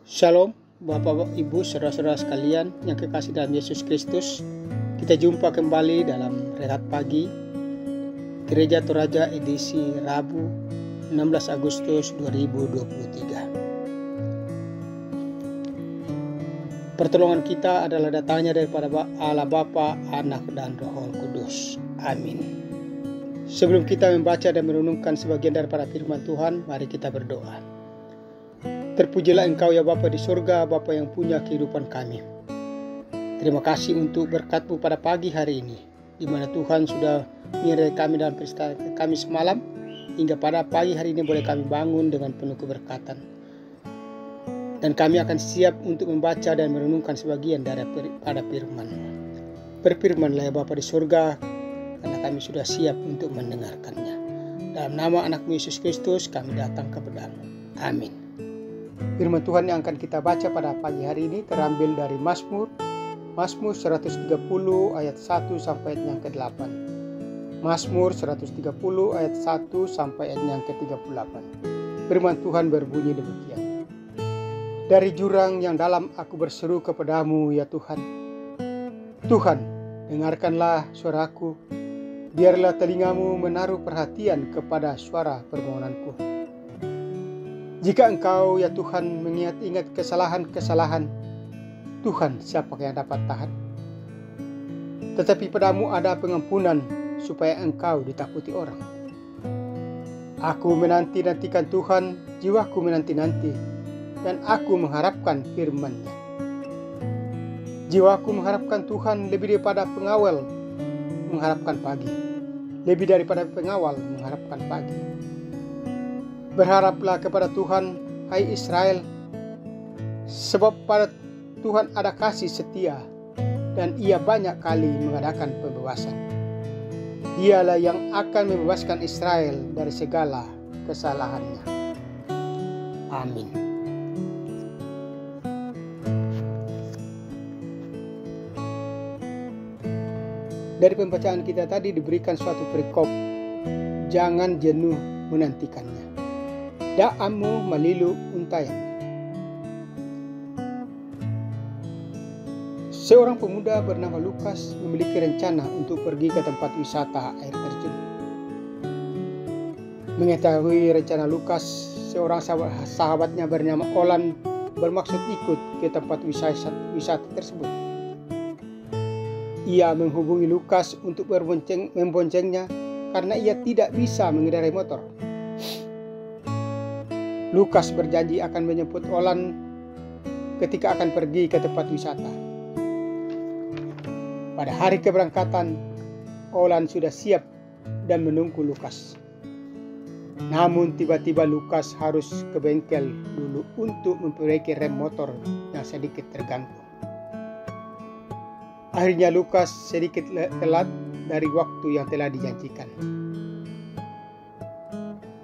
Shalom, Bapak, Ibu, saudara-saudara sekalian yang kekasih dalam Yesus Kristus. Kita jumpa kembali dalam Rehat Pagi Gereja Toraja edisi Rabu 16 Agustus 2023. Pertolongan kita adalah datangnya daripada Allah Bapa, Anak, dan Roh Kudus. Amin. Sebelum kita membaca dan merenungkan sebagian daripada firman Tuhan, mari kita berdoa. Terpujilah Engkau ya Bapa di surga, Bapa yang punya kehidupan kami. Terima kasih untuk berkat-Mu pada pagi hari ini, di mana Tuhan sudah menyertai kami dalam peristiwa kami semalam, hingga pada pagi hari ini boleh kami bangun dengan penuh keberkatan. Dan kami akan siap untuk membaca dan merenungkan sebagian daripada firman-Mu. Berfirmanlah ya Bapa di surga, karena kami sudah siap untuk mendengarkannya. Dalam nama Anak-Mu Yesus Kristus kami datang kepada-Mu. Amin. Firman Tuhan yang akan kita baca pada pagi hari ini terambil dari Mazmur 130 ayat 1 sampai ayat yang ke-8. Mazmur 130 ayat 1 sampai ayat yang ke-38. Firman Tuhan berbunyi demikian. Dari jurang yang dalam aku berseru kepadamu ya Tuhan. Tuhan, dengarkanlah suaraku. Biarlah telingamu menaruh perhatian kepada suara permohonanku. Jika Engkau ya Tuhan mengingat-ingat kesalahan-kesalahan, Tuhan siapa yang dapat tahan? Tetapi padamu ada pengampunan supaya Engkau ditakuti orang. Aku menanti-nantikan Tuhan, jiwaku menanti-nanti, dan aku mengharapkan firman-Nya. Jiwaku mengharapkan Tuhan lebih daripada pengawal mengharapkan pagi. Lebih daripada pengawal mengharapkan pagi. Berharaplah kepada Tuhan, hai Israel, sebab pada Tuhan ada kasih setia, dan Ia banyak kali mengadakan pembebasan. Dialah yang akan membebaskan Israel dari segala kesalahannya. Amin. Dari pembacaan kita tadi diberikan suatu perikop, jangan jenuh menantikannya. Da'amu malilu untayan. Seorang pemuda bernama Lukas memiliki rencana untuk pergi ke tempat wisata air terjun. Mengetahui rencana Lukas, seorang sahabatnya bernama Olan bermaksud ikut ke tempat wisata tersebut. Ia menghubungi Lukas untuk memboncengnya karena ia tidak bisa mengendarai motor. Lukas berjanji akan menjemput Olan ketika akan pergi ke tempat wisata. Pada hari keberangkatan, Olan sudah siap dan menunggu Lukas. Namun tiba-tiba Lukas harus ke bengkel dulu untuk memperbaiki rem motor yang sedikit terganggu. Akhirnya Lukas sedikit telat dari waktu yang telah dijanjikan.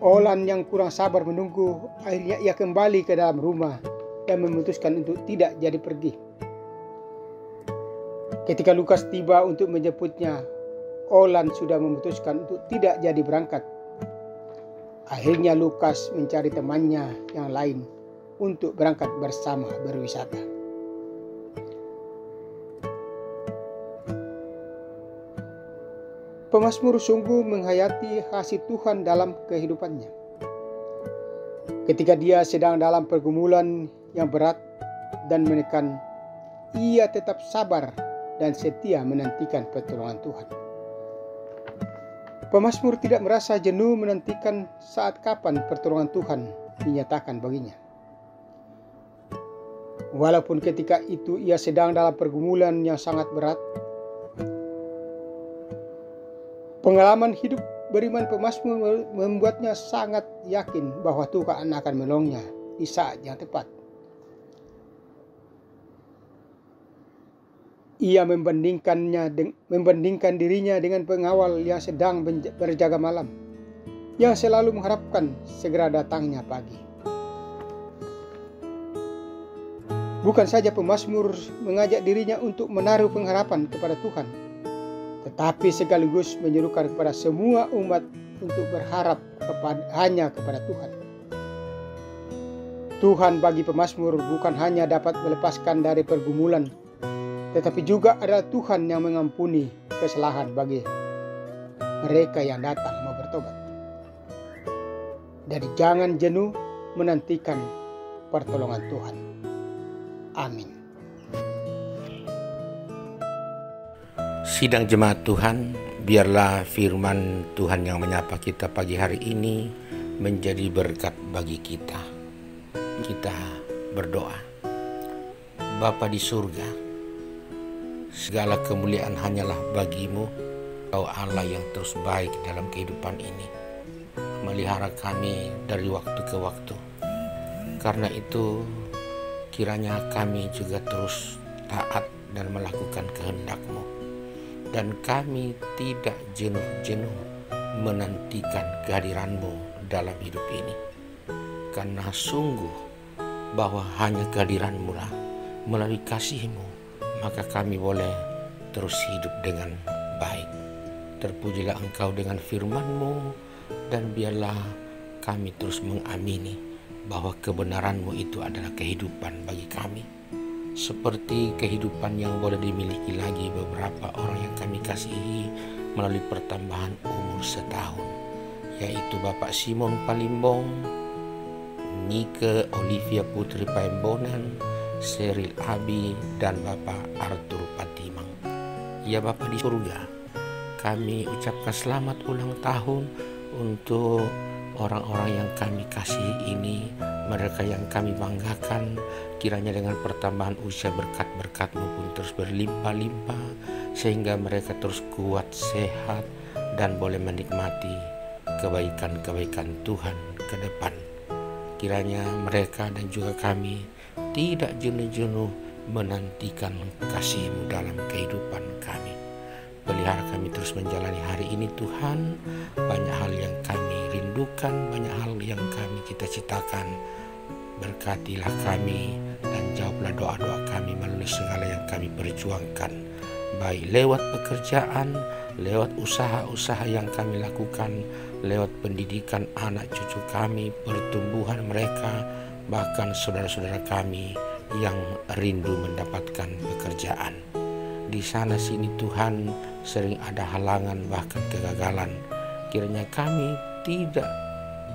Olan yang kurang sabar menunggu, akhirnya ia kembali ke dalam rumah dan memutuskan untuk tidak jadi pergi. Ketika Lukas tiba untuk menjemputnya, Olan sudah memutuskan untuk tidak jadi berangkat. Akhirnya Lukas mencari temannya yang lain untuk berangkat bersama berwisata. Pemazmur sungguh menghayati kasih Tuhan dalam kehidupannya. Ketika dia sedang dalam pergumulan yang berat dan menekan, ia tetap sabar dan setia menantikan pertolongan Tuhan. Pemazmur tidak merasa jenuh menantikan saat kapan pertolongan Tuhan dinyatakan baginya. Walaupun ketika itu ia sedang dalam pergumulan yang sangat berat, pengalaman hidup beriman pemazmur membuatnya sangat yakin bahwa Tuhan akan menolongnya di saat yang tepat. Ia membandingkan dirinya dengan pengawal yang sedang berjaga malam, yang selalu mengharapkan segera datangnya pagi. Bukan saja pemazmur mengajak dirinya untuk menaruh pengharapan kepada Tuhan, tetapi sekaligus menyerukan kepada semua umat untuk berharap hanya kepada Tuhan. Tuhan bagi pemazmur bukan hanya dapat melepaskan dari pergumulan, tetapi juga adalah Tuhan yang mengampuni kesalahan bagi mereka yang datang mau bertobat. Jadi jangan jenuh menantikan pertolongan Tuhan. Amin. Sidang jemaat Tuhan, biarlah firman Tuhan yang menyapa kita pagi hari ini menjadi berkat bagi kita. Kita berdoa. Bapa di surga, segala kemuliaan hanyalah bagimu, Kau Allah yang terus baik dalam kehidupan ini, melihara kami dari waktu ke waktu. Karena itu, kiranya kami juga terus taat dan melakukan kehendak-Mu. Dan kami tidak jenuh-jenuh menantikan kehadiran-Mu dalam hidup ini. Karena sungguh bahwa hanya kehadiran-Mu lah, melalui kasih-Mu, maka kami boleh terus hidup dengan baik. Terpujilah Engkau dengan firman-Mu, dan biarlah kami terus mengamini bahwa kebenaran-Mu itu adalah kehidupan bagi kami. Seperti kehidupan yang boleh dimiliki lagi beberapa orang yang kami kasihi melalui pertambahan umur setahun, yaitu Bapak Simon Palimbong, Nike Olivia Putri Paembonan, Seril Abi, dan Bapak Arthur Patimang. Ya Bapak di surga, kami ucapkan selamat ulang tahun untuk orang-orang yang kami kasihi ini, mereka yang kami banggakan. Kiranya dengan pertambahan usia berkat-berkat-Mu pun terus berlimpah-limpah, sehingga mereka terus kuat, sehat, dan boleh menikmati kebaikan-kebaikan Tuhan ke depan. Kiranya mereka dan juga kami tidak jenuh-jenuh menantikan kasih-Mu dalam kehidupan kami. Pelihara kami terus menjalani hari ini Tuhan. Banyak hal yang kami rindukan, banyak hal yang kami cita-citakan. Berkatilah kami dan jawablah doa-doa kami melalui segala yang kami perjuangkan, baik lewat pekerjaan, lewat usaha-usaha yang kami lakukan, lewat pendidikan anak cucu kami, pertumbuhan mereka, bahkan saudara-saudara kami yang rindu mendapatkan pekerjaan. Di sana sini Tuhan sering ada halangan bahkan kegagalan. Kiranya kami tidak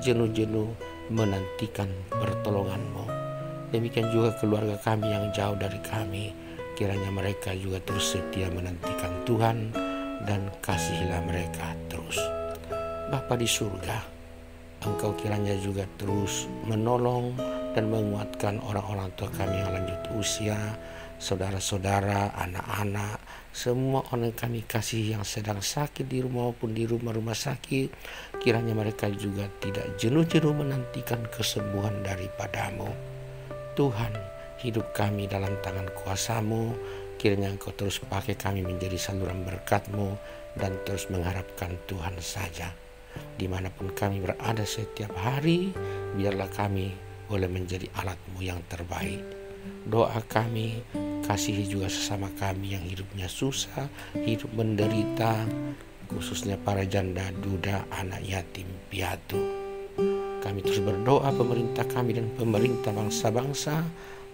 jenuh-jenuh menantikan pertolongan-Mu. Demikian juga keluarga kami yang jauh dari kami, kiranya mereka juga terus setia menantikan Tuhan, dan kasihilah mereka terus. Bapa di surga, Engkau kiranya juga terus menolong dan menguatkan orang-orang tua kami yang lanjut usia, saudara-saudara, anak-anak, semua orang kami kasih yang sedang sakit di rumah maupun di rumah-rumah sakit. Kiranya mereka juga tidak jenuh-jenuh menantikan kesembuhan daripada-Mu. Tuhan, hidup kami dalam tangan kuasa-Mu. Kiranya Engkau terus pakai kami menjadi saluran berkat-Mu, dan terus mengharapkan Tuhan saja. Dimanapun kami berada setiap hari, biarlah kami boleh menjadi alat-Mu yang terbaik. Doa kami, kasihi juga sesama kami yang hidupnya susah, hidup menderita, khususnya para janda, duda, anak yatim, piatu. Kami terus berdoa pemerintah kami dan pemerintah bangsa-bangsa,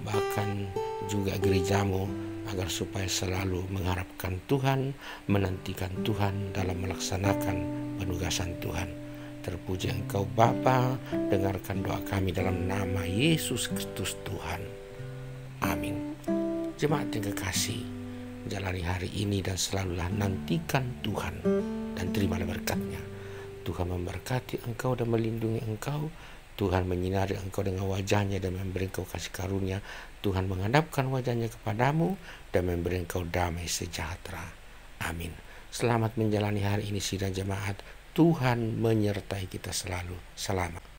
bahkan juga gereja-Mu, agar supaya selalu mengharapkan Tuhan, menantikan Tuhan dalam melaksanakan penugasan Tuhan. Terpuji Engkau Bapa, dengarkan doa kami dalam nama Yesus Kristus Tuhan. Amin. Jemaat yang kekasih, jalani hari ini dan selalulah nantikan Tuhan, dan terimalah berkat-Nya. Tuhan memberkati engkau dan melindungi engkau. Tuhan menyinari engkau dengan wajah-Nya dan memberi engkau kasih karunia. Tuhan menghadapkan wajah-Nya kepadamu dan memberi engkau damai sejahtera. Amin. Selamat menjalani hari ini sidang jemaat. Tuhan menyertai kita selalu. Selamat.